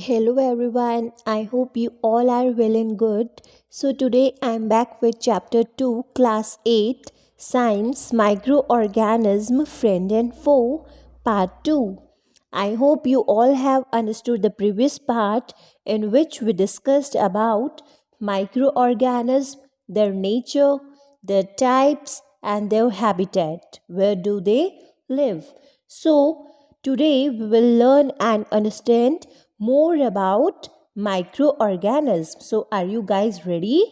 Hello everyone, I hope you all are well and good. So today I am back with chapter 2, class 8, Science, Microorganism, Friend and Foe, part 2. I hope you all have understood the previous part in which we discussed about microorganisms, their nature, their types and their habitat. Where do they live? So today we will learn and understand more about microorganisms. So, are you guys ready?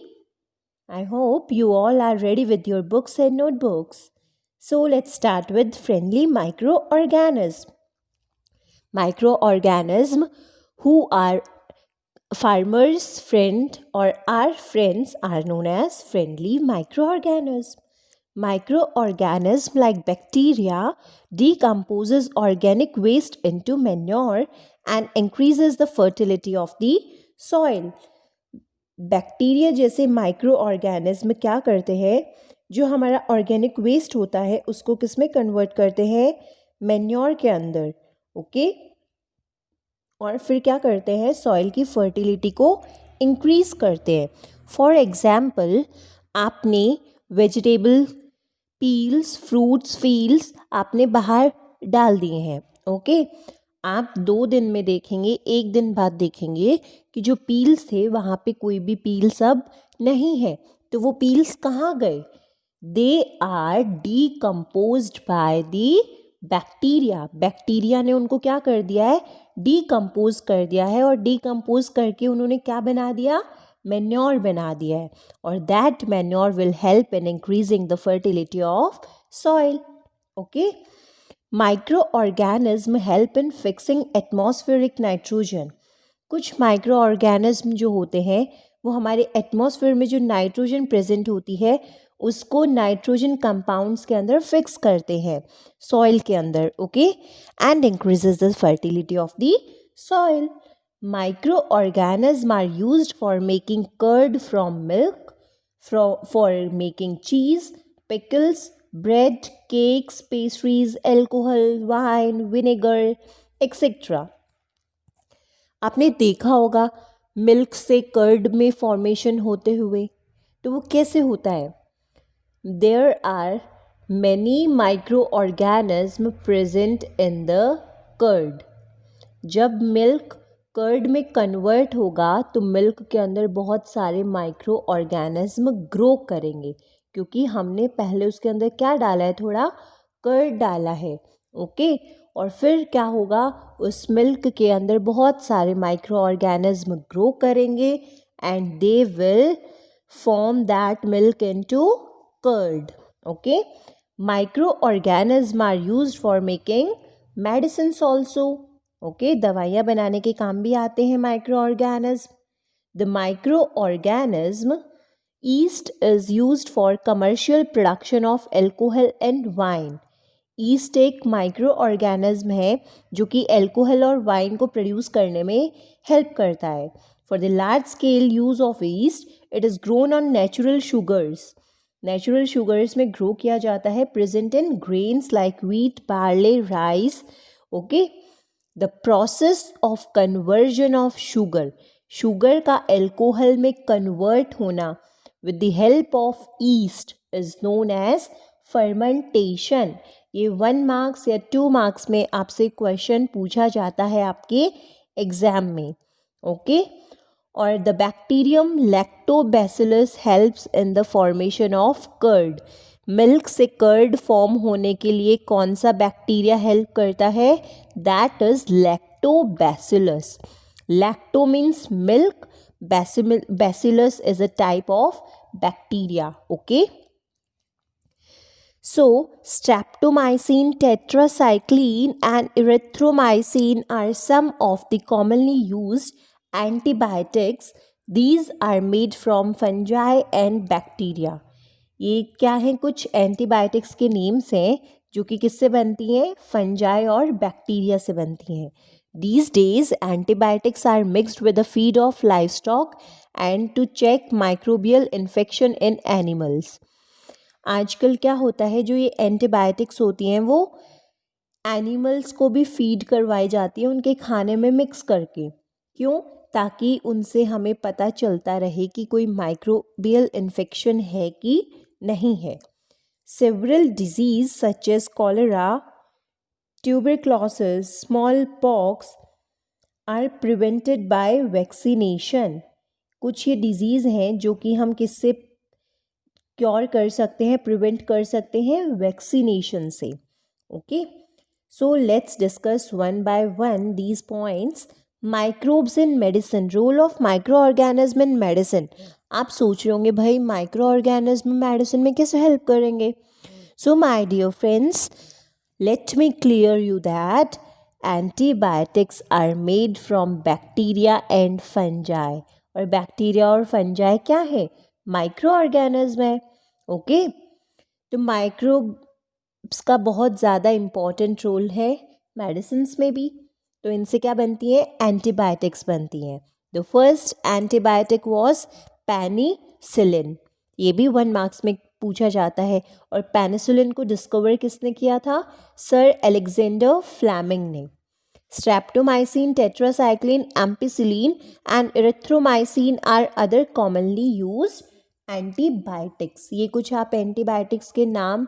I hope you all are ready with your books and notebooks. So, let's start with friendly microorganisms. Microorganisms who are farmers' friend or our friends are known as friendly microorganisms. Microorganisms like bacteria decomposes organic waste into manure and increases the fertility of the soil. Bacteria जैसे micro organism क्या करते हैं, जो हमारा organic waste होता है उसको किस में कन्वर्ट करते हैं, मैन्योर के अंदर. ओके, और फिर क्या करते हैं, सॉइल की फर्टिलिटी को इंक्रीज करते हैं. फॉर एग्जाम्पल, आपने वेजिटेबल पील्स, फ्रूट्स, फील्स आपने बाहर डाल दिए हैं. ओके, आप 2 दिन में देखेंगे, 1 दिन बाद देखेंगे कि जो पील्स थे वहाँ पे कोई भी पील्स अब नहीं है. तो वो पील्स कहाँ गए? They are decomposed by the bacteria. Bacteria ने उनको क्या कर दिया है, डीकम्पोज कर दिया है, और डीकम्पोज करके उन्होंने क्या बना दिया, मैन्योर बना दिया है. और that manure will help in increasing the fertility of soil. Okay, micro organism help in fixing atmospheric nitrogen. कुछ माइक्रो ऑर्गेनिज्म जो होते हैं वो हमारे एटमॉस्फेयर में जो नाइट्रोजन प्रेजेंट होती है उसको नाइट्रोजन कंपाउंड्स के अंदर फिक्स करते हैं सॉइल के अंदर. Okay, and increases the fertility of the soil. Micro organism are used for making curd from milk, for making cheese, pickles, bread, cakes, pastries, alcohol, wine, vinegar, etc. आपने देखा होगा milk से curd में formation होते हुए, तो वो कैसे होता है? There are many micro organism present in the curd. जब मिल्क कर्ड में कन्वर्ट होगा तो मिल्क के अंदर बहुत सारे माइक्रो ऑर्गेनिज्म ग्रो करेंगे, क्योंकि हमने पहले उसके अंदर क्या डाला है, थोड़ा कर्ड डाला है. ओके, और फिर क्या होगा, उस मिल्क के अंदर बहुत सारे माइक्रो ऑर्गेनिज्म ग्रो करेंगे and they will form that milk into curd. Okay, micro organism are used for making medicines also. Okay, दवाइयाँ बनाने के काम भी आते हैं micro organism. The micro organism Yeast is used for commercial production of alcohol and wine. Yeast एक micro organism है जो कि एल्कोहल और वाइन को प्रोड्यूस करने में हेल्प करता है. For the large scale use of east it is grown on natural sugars. Natural sugars में ग्रो किया जाता है, present in grains like wheat, barley, rice. Okay, the process of conversion of sugar, sugar का alcohol में convert होना with the help of yeast is known as fermentation. ये 1 marks या 2 marks में आपसे क्वेश्चन पूछा जाता है आपके एग्जाम में. ओके, और the bacterium lactobacillus helps in the formation of curd. Milk से कर्ड फॉर्म होने के लिए कौन सा बैक्टीरिया हेल्प करता है? That is lactobacillus. Lacto means milk, bacillus is a type of bacteria. Okay, so streptomycin, tetracycline and erythromycin are some of the commonly used antibiotics. These are made from fungi and bacteria. ये क्या हैं, कुछ antibiotics के names हैं जो कि किससे बनती हैं, फंजाई और बैक्टीरिया से बनती हैं. These days, antibiotics are mixed with the feed of livestock and to check microbial infection in animals. आजकल क्या होता है, जो ये एंटीबायोटिक्स होती हैं वो एनिमल्स को भी फीड करवाई जाती है उनके खाने में मिक्स करके. क्यों? ताकि उनसे हमें पता चलता रहे कि कोई माइक्रोबियल इन्फेक्शन है कि नहीं है. Several diseases such as cholera, tuberculosis, smallpox are prevented by vaccination. कुछ ये डिजीज़ हैं जो कि हम किससे क्योर कर सकते हैं, प्रिवेंट कर सकते हैं? वैक्सीनेशन से. Okay, so let's discuss one by one these points. Microbes in medicine, role of micro organism in medicine. आप सोच रहे होंगे भाई माइक्रो ऑर्गेनिज्म मेडिसिन में कैसे हेल्प करेंगे? So my dear friends, let me clear you that antibiotics are made from bacteria and fungi. और bacteria और फंजाई क्या है? माइक्रो ऑर्गेनिज्म है. ओके, तो माइक्रोब्स का बहुत ज़्यादा इम्पॉर्टेंट रोल है मेडिसिन्स में भी. तो इनसे क्या बनती है? एंटीबायोटिक्स बनती हैं. The first antibiotic was penicillin. ये भी 1 मार्क्स में पूछा जाता है. और पेनिसिलिन को डिस्कवर किसने किया था? सर अलेक्जेंडर फ्लेमिंग ने. Streptomycin, tetracycline, ampicillin and erythromycin are other commonly used antibiotics. ये कुछ आप एंटीबायोटिक्स के नाम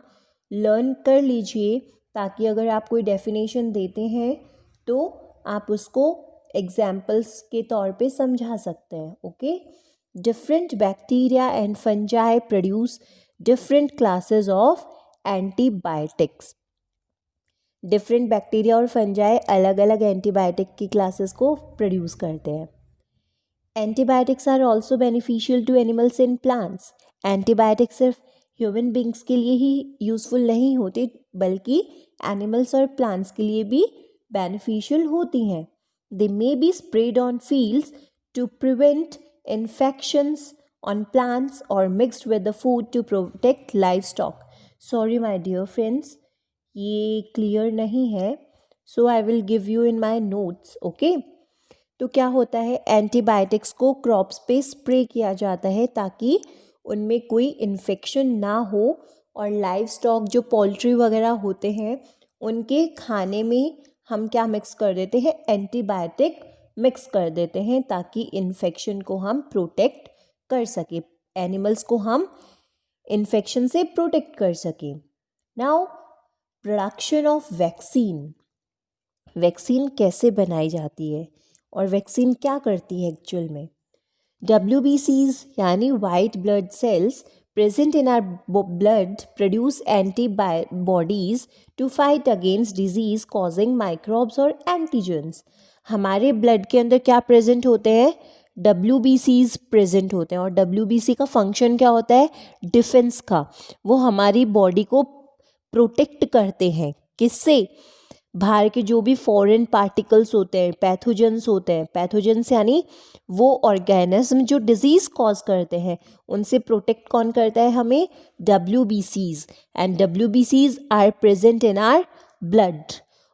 लर्न कर लीजिए ताकि अगर आप कोई डेफिनेशन देते हैं तो आप उसको एग्जाम्पल्स के तौर पे समझा सकते हैं. Okay, different bacteria and fungi produce different classes of antibiotics. Different bacteria और फंजाई अलग अलग एंटीबायोटिक की क्लासेस को प्रोड्यूस करते हैं. Antibiotics are also beneficial to animals and plants. Antibiotics सिर्फ ह्यूमन बींग्स के लिए ही यूज़फुल नहीं होते बल्कि एनिमल्स और प्लांट्स के लिए भी बेनिफिशियल होती हैं. They may be spread on fields to prevent infections on plants or mixed with the food to protect livestock. Sorry my dear friends, ये क्लियर नहीं है, so I will give you in my notes. Okay, तो क्या होता है? Antibiotics को crops पे spray किया जाता है ताकि उनमें कोई इन्फेक्शन ना हो और लाइव स्टॉक जो पोल्ट्री वगैरह होते हैं उनके खाने में हम क्या मिक्स कर देते हैं? एंटीबायोटिक मिक्स कर देते हैं ताकि इन्फेक्शन को हम प्रोटेक्ट कर सके, एनिमल्स को हम इन्फेक्शन से प्रोटेक्ट कर सके. Now production of vaccine. Vaccine कैसे बनाई जाती है और वैक्सीन क्या करती है एक्चुअल में? WBCs यानी white blood cells present in our blood produce antibodies to fight against disease causing microbes और antigens. हमारे ब्लड के अंदर क्या प्रेजेंट होते हैं? WBCs प्रेजेंट होते हैं. और WBC का फंक्शन क्या होता है? डिफेंस का. वो हमारी बॉडी को प्रोटेक्ट करते हैं. किससे? बाहर के जो भी फॉरेन पार्टिकल्स होते हैं, पैथोजेंस होते हैं. पैथोजेंस यानी वो ऑर्गेनिज्म जो डिजीज़ कॉज करते हैं, उनसे प्रोटेक्ट कौन करता है हमें? WBCs. And WBCs are present in our blood.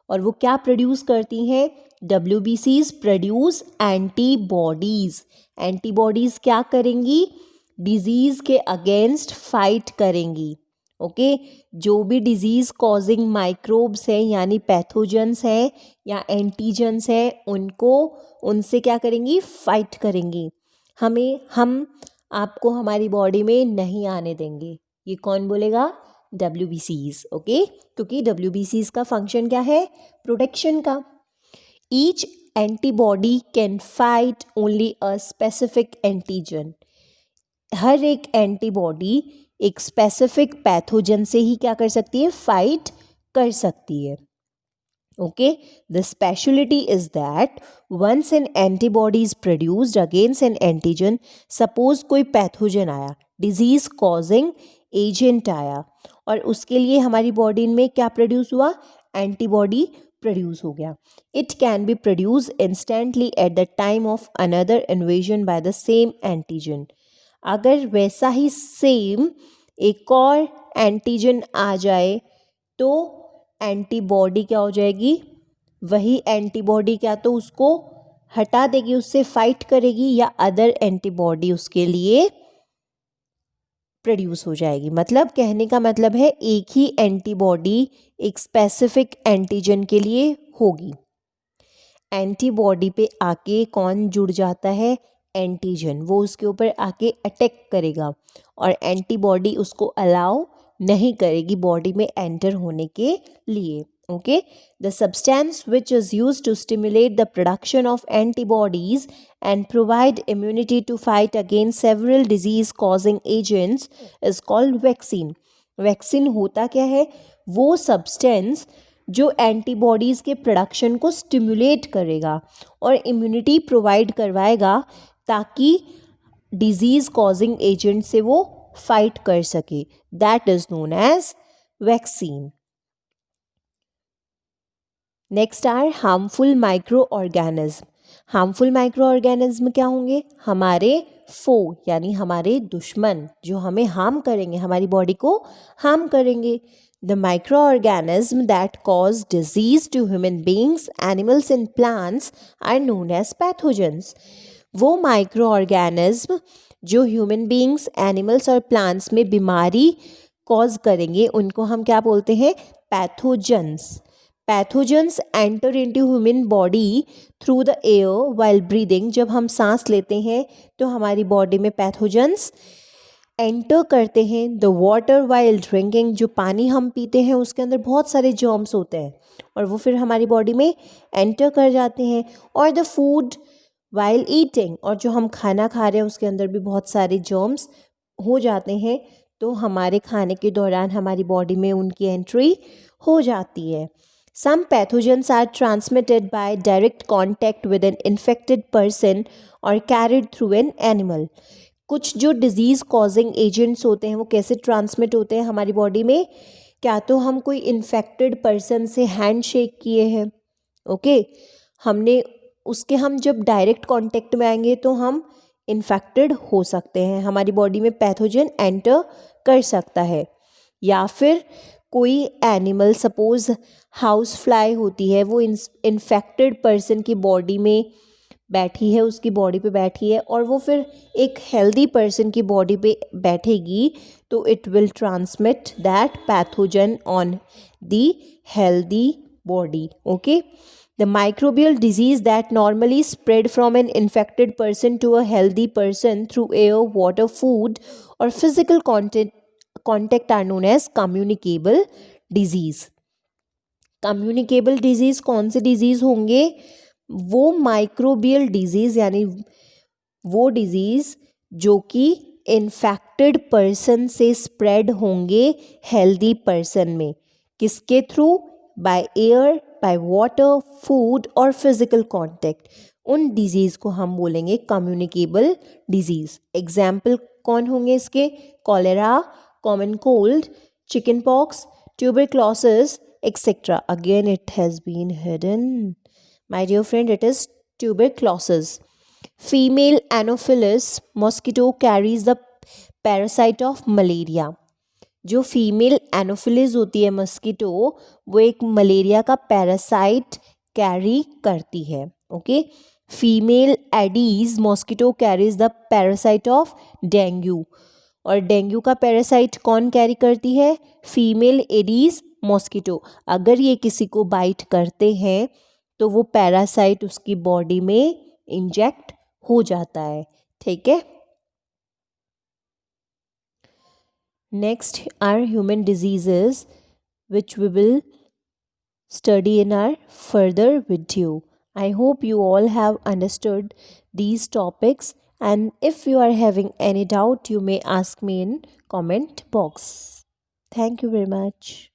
और वो क्या प्रोड्यूस करती हैं? WBCs produce antibodies. एंटीबॉडीज़ क्या करेंगी? डिजीज़ के अगेंस्ट फाइट करेंगी. ओके, जो भी डिजीज़ कॉजिंग माइक्रोब्स हैं यानी पैथोजेंस हैं या एंटीजेंस हैं उनसे क्या करेंगी? फाइट करेंगी. हम आपको हमारी बॉडी में नहीं आने देंगे. ये कौन बोलेगा? WBCs. ओके, क्योंकि WBCs का फंक्शन क्या है? प्रोटेक्शन का. Each antibody can fight only a specific antigen. हर एक एंटीबॉडी एक स्पेसिफिक पैथोजन से ही क्या कर सकती है? फाइट कर सकती है. Okay, the speciality is that once an antibody is produced against an antigen, suppose कोई पैथोजन आया, डिजीज कॉजिंग एजेंट आया और उसके लिए हमारी बॉडी में क्या प्रोड्यूस हुआ? एंटीबॉडी प्रोड्यूस हो गया. It can be produce instantly at the time of another invasion by the same antigen. अगर वैसा ही सेम एक और एंटीजन आ जाए तो एंटीबॉडी क्या हो जाएगी? वही एंटीबॉडी क्या तो उसको हटा देगी, उससे फाइट करेगी, या अदर एंटीबॉडी उसके लिए प्रोड्यूस हो जाएगी. मतलब कहने का मतलब है एक ही एंटीबॉडी एक स्पेसिफिक एंटीजन के लिए होगी. एंटीबॉडी पे आके कौन जुड़ जाता है, एंटीजन, वो उसके ऊपर आके अटैक करेगा और एंटीबॉडी उसको अलाउ नहीं करेगी बॉडी में एंटर होने के लिए. Okay, the substance which is use to stimulate the production of antibodies and provide immunity to fight against several disease causing agents is called vaccine. Vaccine होता क्या है, वो सब्सटेंस जो एंटीबॉडीज़ के प्रोडक्शन को स्टिमुलेट करेगा और इम्यूनिटी प्रोवाइड करवाएगा ताकि डिजीज़ कॉजिंग एजेंट से वो फाइट कर सके. That is known as vaccine. Next are harmful micro organism. Harmful micro organism क्या होंगे, हमारे फो यानी हमारे दुश्मन जो हमें हार्म करेंगे, हमारी बॉडी को हार्म करेंगे. The micro organism that cause disease to human beings, animals and plants are known as pathogens. वो माइक्रो ऑर्गेनिज्म जो ह्यूमन बींग्स, एनिमल्स और प्लांट्स में बीमारी कॉज करेंगे उनको हम क्या बोलते हैं, pathogens. Pathogens enter into human body through the air while breathing. जब हम सांस लेते हैं तो हमारी बॉडी में पैथोजेंस एंटर करते हैं. द वाटर वाइल ड्रिंकिंग, जो पानी हम पीते हैं उसके अंदर बहुत सारे जर्म्स होते हैं और वो फिर हमारी बॉडी में एंटर कर जाते हैं. और द फूड वाइल ईटिंग, और जो हम खाना खा रहे हैं उसके अंदर भी बहुत सारे जर्म्स हो जाते हैं, तो हमारे खाने के दौरान हमारी बॉडी में उनकी एंट्री हो जाती है. Some pathogens are transmitted by direct contact with an infected person or carried through an animal. कुछ जो डिजीज़ कॉजिंग एजेंट्स होते हैं वो कैसे ट्रांसमिट होते हैं हमारी बॉडी में, क्या तो हम कोई इन्फेक्टेड पर्सन से हैंड शेक किए हैं, ओके, हमने उसके हम जब डायरेक्ट कांटेक्ट में आएंगे तो हम इन्फेक्टेड हो सकते हैं, हमारी बॉडी में पैथोजन एंटर कर सकता है. या फिर कोई एनिमल, सपोज हाउस फ्लाई होती है, वो इन्फेक्टेड पर्सन की बॉडी में बैठी है, उसकी बॉडी पे बैठी है और वो फिर एक हेल्दी पर्सन की बॉडी पे बैठेगी तो it will transmit that pathogen on the healthy body. Okay, the microbial disease that normally spread from an infected person to a healthy person through air, water, food और physical contact are known as communicable disease. Communicable disease कौन से disease होंगे, वो microbial disease यानी वो disease जो कि infected person से स्प्रेड होंगे हेल्दी पर्सन में. किसके through, by air, by water, food और फिजिकल कांटेक्ट. उन डिजीज़ को हम बोलेंगे कम्युनिकेबल डिजीज़. एग्जाम्पल कौन होंगे इसके, cholera, common cold, chicken pox, tuberculosis, etc. Again, it has been hidden. My dear friend, it is tuberculosis. Female Anopheles mosquito carries the parasite of malaria. जो female Anopheles होती है mosquito, वो एक malaria का parasite carry करती है. Okay, female aedes mosquito carries the parasite of dengue. और dengue का पैरासाइट कौन कैरी करती है, फीमेल एडीज मॉस्किटो. अगर ये किसी को बाइट करते हैं तो वो पैरासाइट उसकी बॉडी में इंजेक्ट हो जाता है. ठीक है. Next are human diseases which we will study in our further video. I hope you all have understood these topics, and if you are having any doubt you may ask me in comment box. Thank you very much.